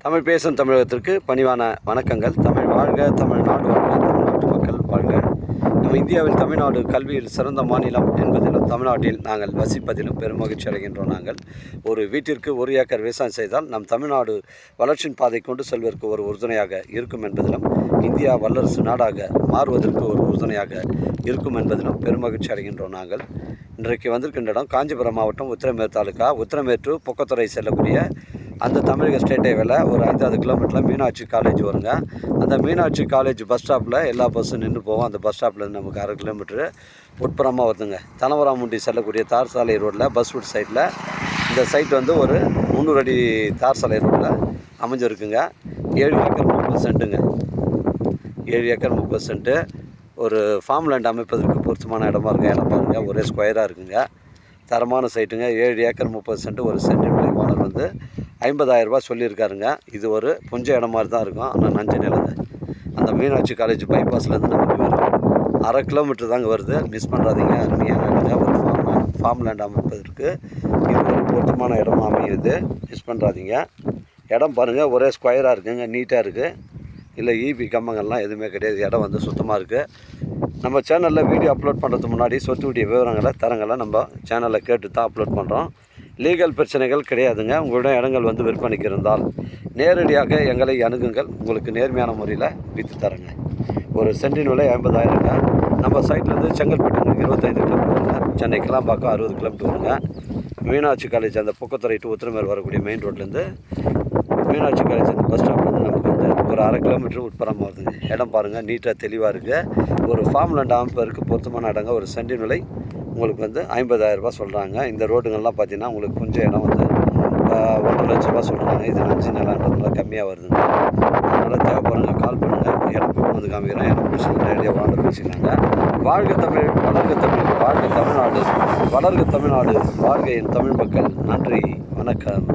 தமிழ் பேசும் தமிழகத்திற்கு பணிவான வணக்கங்கள். தமிழ் வாழ்க, தமிழ்நாடு வாழ்க, தமிழ்நாட்டு மக்கள் வாழ்க. நம்ம இந்தியாவில் தமிழ்நாடு கல்வியில் சிறந்த மாநிலம் என்பதிலும் தமிழ்நாட்டில் நாங்கள் வசிப்பதிலும் பெருமகிழ்ச்சி அடைகின்றோம். நாங்கள் ஒரு வீட்டிற்கு 1 ஏக்கர் விவசாயம் செய்தால் நம் தமிழ்நாடு வளர்ச்சியின் பாதை கொண்டு செல்வதற்கு ஒரு உறுதுணையாக இருக்கும் என்பதிலும் இந்தியா வல்லரசு நாடாக மாறுவதற்கு ஒரு உறுதுணையாக இருக்கும் என்பதிலும் பெருமகிழ்ச்சி அடைகின்றோம். நாங்கள் இன்றைக்கு வந்திருக்கின்ற இடம் காஞ்சிபுரம் மாவட்டம் உத்திரமேர் தாலுக்கா. உத்திரமேர் டு பொக்கத்துறை செல்லக்கூடிய அந்த தமிழக ஸ்டேட் ஹைவேல ஒரு 5 கிலோமீட்டரில் மீனாட்சி காலேஜ் வருங்க. அந்த மீனாட்சி காலேஜ் பஸ் ஸ்டாப்பில் எல்லா பஸ்ஸும் நின்று போவோம். அந்த பஸ் ஸ்டாப்லேருந்து நமக்கு 1/2 கிலோமீட்டரு உட்புறமாக வருதுங்க. தலவராமுண்டி செல்லக்கூடிய தார் சாலை ரோட்டில் பஸ் ரூட் சைடில் இந்த சைட் வந்து ஒரு 300 அடி தார் சாலை ரோட்டில் அமைஞ்சிருக்குங்க. 7 ஏக்கர் 30 சென்ட்டுங்க. 7 ஏக்கர் 30 சென்ட்டு ஒரு ஃபார்ம் லேண்ட் அமைப்பதற்கு பொருத்தமான இடமா இருக்குது. இடம் பாருங்க, ஒரே ஸ்கொயராக இருக்குங்க. தரமான சைட்டுங்க. 7 ஏக்கர் 30 சென்ட். ஒரு சென்ட் விலை ஓனர் வந்து 50,000 ரூபாய் சொல்லியிருக்காருங்க. இது ஒரு புஞ்ச இடம் மாதிரி தான் இருக்கும், ஆனால் நஞ்சு நிலங்க. அந்த மீனாட்சி காலேஜ் பைபாஸ்லேருந்து நமக்கு வரும் 1/2 கிலோமீட்டர் தாங்க வருது. மிஸ் பண்ணுறாதீங்க. அருமையான இடங்க. ஒரு ஃபார்ம் லேண்ட் அமைப்பதற்கு இது ஒரு பொருத்தமான இடமா அமையுது. மிஸ் பண்ணுறாதீங்க. இடம் பாருங்கள், ஒரே ஸ்கொயராக இருக்குங்க. நீட்டாக இருக்குது. இல்லை ஈபி கம்பங்கள்லாம் எதுவுமே கிடையாது. இடம் வந்து சுத்தமாக இருக்குது. நம்ம சேனலில் வீடியோ அப்லோட் பண்ணுறதுக்கு முன்னாடி சொத்துடைய விவரங்களை தரங்களை நம்ம சேனலில் கேட்டு தான் அப்லோட் பண்ணுறோம். லீகல் பிரச்சனைகள் கிடையாதுங்க. உங்களுடைய இடங்கள் வந்து விற்பனைக்கு இருந்தால் நேரடியாக எங்களை அணுகுங்கள். உங்களுக்கு நேர்மையான முறையில் விற்று தரேங்க. ஒரு சென்டின் விலை 50,000ங்க. நம்ம சைட்லேருந்து செங்கல்பட்டு 25 கிலோமீட்டர் வருங்க. சென்னை கிளாம்பாக்கம் 60 கிலோமீட்டர் வருங்க. மீனாட்சி காலேஜ் அந்த பொக்கத்துறை டு உத்திரமேர் வரக்கூடிய மெயின் ரோட்லேருந்து மீனாட்சி காலேஜ் அந்த பஸ் ஸ்டாப்லேருந்து நமக்கு வந்து ஒரு 1/2 கிலோமீட்டர் உட்புறமாக வருதுங்க. இடம் பாருங்கள், நீட்டாக தெளிவாக இருக்குது. ஒரு ஃபார்ம் லேண்ட் அமைப்பதற்கு பொருத்தமான இடங்க. ஒரு சென்டின் விலை உங்களுக்கு வந்து 50,000 ரூபாய் சொல்கிறாங்க. இந்த ரோடுங்கள்லாம் பார்த்தீங்கன்னா உங்களுக்கு கொஞ்சம் இடம் வந்து 1,50,000 ரூபா சொல்கிறாங்க. இது நஞ்சு நிலன்றதுனால கம்மியாக வருதுங்க. அதனால் தேவைப்படுங்க, கால் பண்ணுங்கள். எனக்கு வந்து காமிக்கிறேன். எனக்கு பிடிச்சி நேரடியாக வாங்க பேசிக்கலாங்க. வாழ்க தமிழ், வளர்க தமிழ், வாழ்க தமிழ்நாடு, வளர்க தமிழ்நாடு, வாழ்க என் தமிழ் மக்கள். நன்றி, வணக்கம்.